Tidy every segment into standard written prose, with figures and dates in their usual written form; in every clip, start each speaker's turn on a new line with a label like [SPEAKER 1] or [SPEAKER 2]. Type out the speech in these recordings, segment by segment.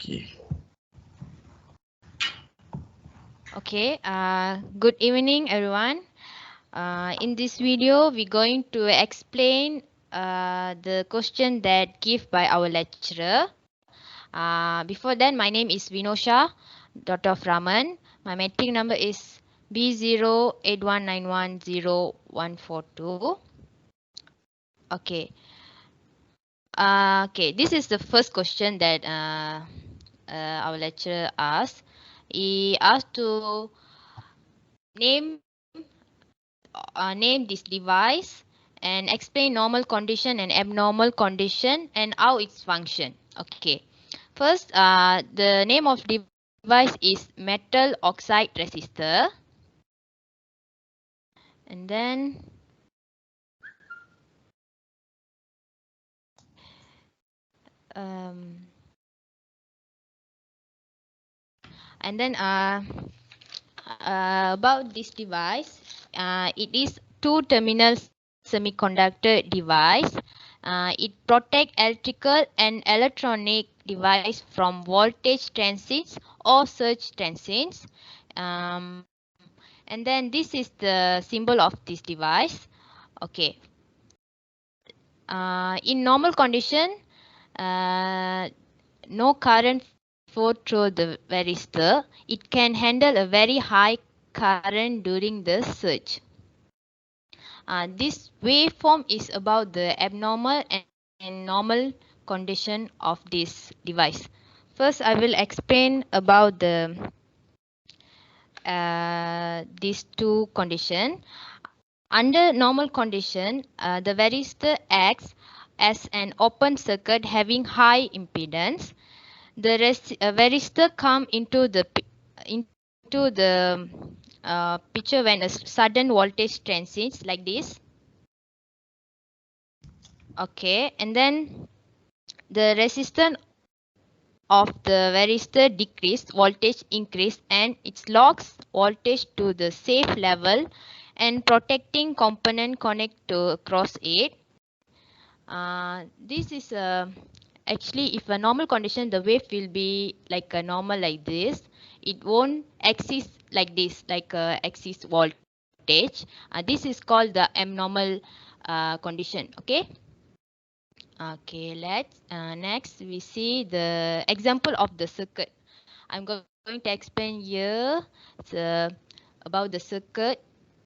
[SPEAKER 1] Okay.
[SPEAKER 2] Okay, good evening everyone. In this video, we're going to explain the question that given by our lecturer. Before that, my name is Vinosha, daughter of Raman. My metric number is B0819104142. Okay. Okay, this is the first question that our lecturer asked. He asked to name name this device and explain normal condition and abnormal condition and how it's function. Okay. First, the name of device is metal oxide resistor. And then um, about this device, it is two-terminal semiconductor device. It protects electrical and electronic device from voltage transients or surge transients. And then this is the symbol of this device. Okay. In normal condition, no current flow through the varistor. It can handle a very high current during the surge. This waveform is about the abnormal and normal condition of this device. First, I will explain about these two conditions. Under normal condition, the varistor acts as an open circuit having high impedance. The varistor come into the picture when a sudden voltage transients like this. Okay, and then the resistance of the varistor decreased, voltage increased, and it locks voltage to the safe level and protecting component connect to cross it. This is actually, if a normal condition, the wave will be like a normal like this. It won't exist like this, like exist voltage. This is called the abnormal condition. Okay. Okay. Next we see the example of the circuit. I'm going to explain here about the circuit.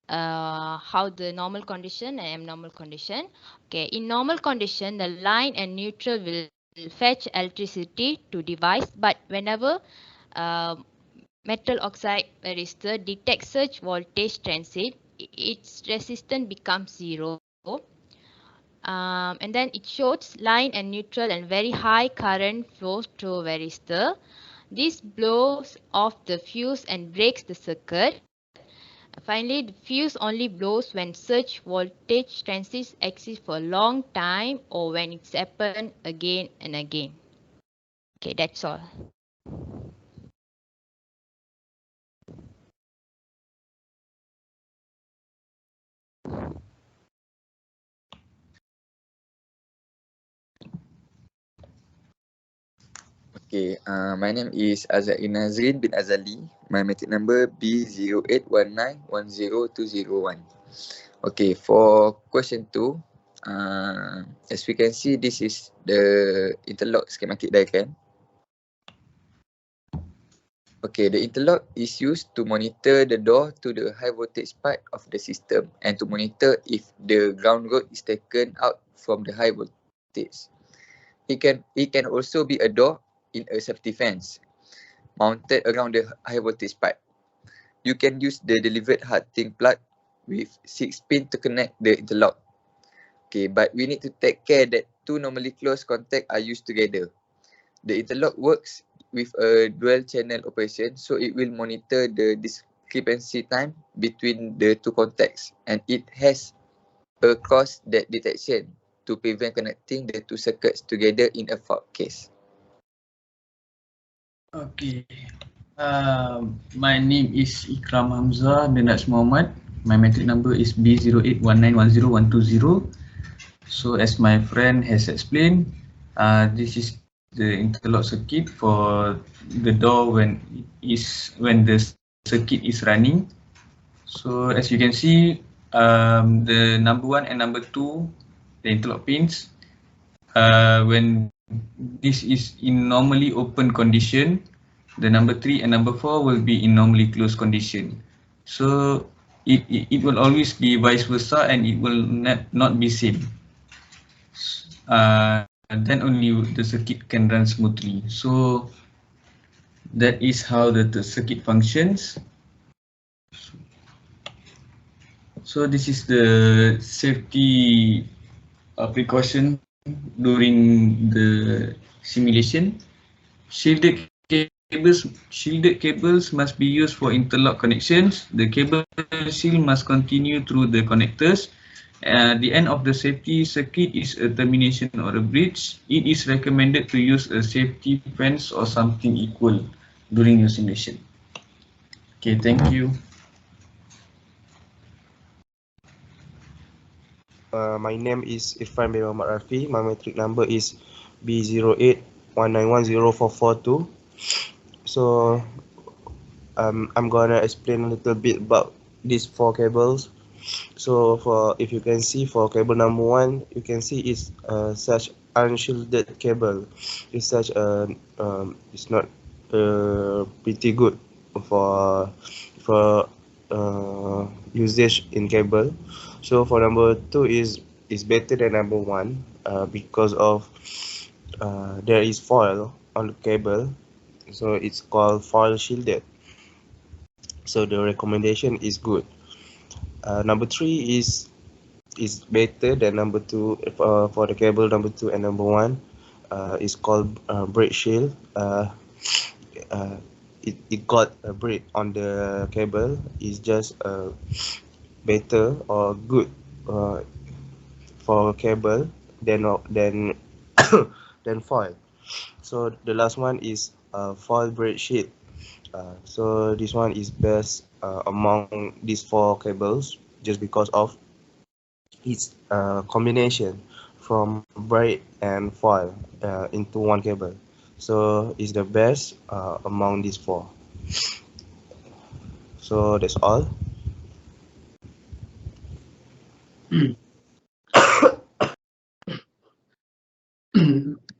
[SPEAKER 2] How the normal condition and abnormal condition. Okay, in normal condition, the line and neutral will fetch electricity to device, but whenever metal oxide resistor detects such voltage transit, its resistance becomes 0. And then it shows line and neutral and very high current flows through varistor. This blows off the fuse and breaks the circuit. Finally, the fuse only blows when such voltage transit exists for a long time or when it's happened again and again. Okay, that's all.
[SPEAKER 1] Okay, my name is Azrain Nazrin bin Azali. My metric number B0819102001. Okay, for question 2, as we can see, this is the interlock schematic diagram. Okay, the interlock is used to monitor the door to the high voltage part of the system and to monitor if the ground rod is taken out from the high voltage. It can also be a door in a safety fence mounted around the high voltage part. You can use the delivered hard-tin plug with 6 pins to connect the interlock. Okay, but we need to take care that two normally closed contacts are used together. The interlock works with a dual channel operation, so it will monitor the discrepancy time between the two contacts, and it has a cross that detection to prevent connecting the two circuits together in a fault case.
[SPEAKER 3] Okay. My name is Ikram Hamzah bin Raj Muhammad. My metric number is B0819102120. So as my friend has explained, this is the interlock circuit for the door when the circuit is running. So as you can see, the number 1 and number 2, the interlock pins, when this is in normally open condition, the number 3 and number 4 will be in normally closed condition. So it will always be vice versa, and it will not be same. Then only the circuit can run smoothly. So that is how the circuit functions. So this is the safety precaution during the simulation. Shielded cables must be used for interlock connections. The cable shield must continue through the connectors. The end of the safety circuit is a termination or a bridge. It is recommended to use a safety fence or something equal during your simulation. Okay, thank you.
[SPEAKER 4] My name is Irfan bin Muhammad Rafi. My metric number is B0819104442. So I'm gonna explain a little bit about these 4 cables. So if you can see for cable number 1, you can see it's such unshielded cable. It's such it's not pretty good for usage in cable. So for number 2 is better than number 1 because of there is foil on the cable, so it's called foil shielded. So the recommendation is good. Number 3 is better than number 2 for the cable number 2 and number 1. It's called braid shield. It got a braid on the cable. It's just better or good for cable than than foil. So the last one is foil braid sheet. So this one is best among these 4 cables just because of its combination from braid and foil into one cable. So it's the best among these 4. So that's all.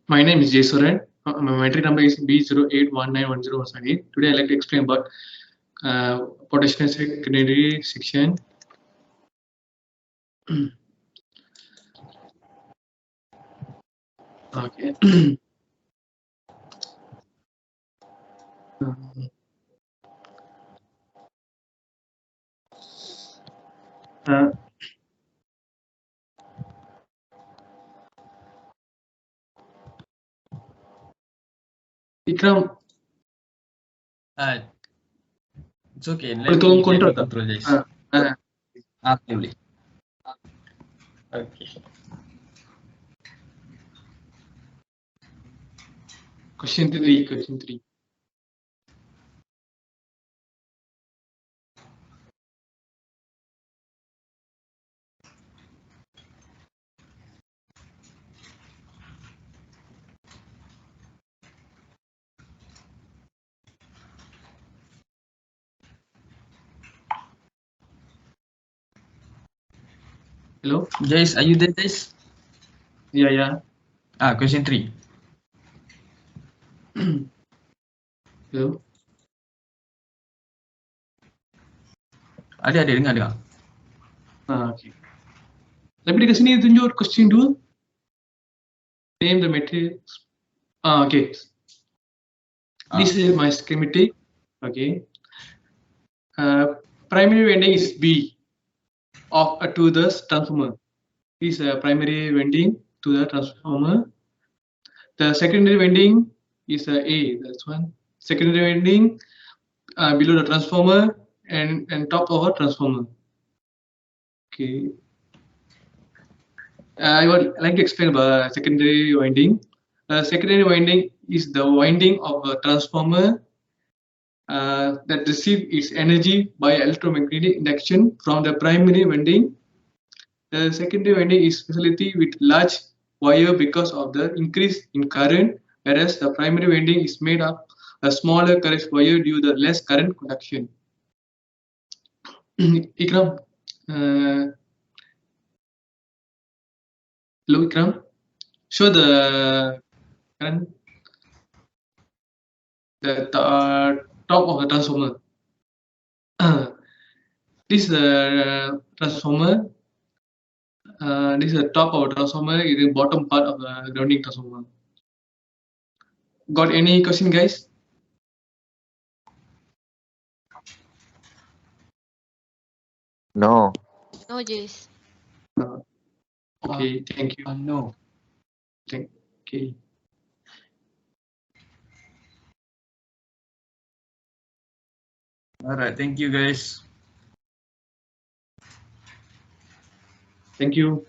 [SPEAKER 5] My name is Jaysuren. My metric number is B08191018. Today I'd like to explain about potential secondary section. Okay. Ikram,
[SPEAKER 3] It's okay. Let me control this. Okay. Okay.
[SPEAKER 5] Question 3. Hello?
[SPEAKER 3] Jace, are you there, Jace?
[SPEAKER 5] Yeah.
[SPEAKER 3] Question 3.
[SPEAKER 5] Hello?
[SPEAKER 3] Ada dengar.
[SPEAKER 5] Okay. Tapi dekat sini tunjuk question 2. Name the matrix. Okay. This is my schematic. Okay. Primary winding is B to the transformer. This is primary winding to the transformer. The secondary winding is A. That's one. Secondary winding below the transformer and top of a transformer. Okay. I would like to explain about secondary winding. Secondary winding is the winding of a transformer that receives its energy by electromagnetic induction from the primary winding. The secondary winding is facility with large wire because of the increase in current whereas the primary winding is made up a smaller courage wire due to the less current conduction. Ikram, hello Ikram, show the current, the top of the transformer. This transformer. This is the top of the transformer. It is the bottom part of the grounding transformer. Got any question, guys?
[SPEAKER 1] No.
[SPEAKER 2] No, Jace.
[SPEAKER 5] Okay, thank you.
[SPEAKER 3] No.
[SPEAKER 5] Okay.
[SPEAKER 3] All right. Thank you, guys.
[SPEAKER 5] Thank you.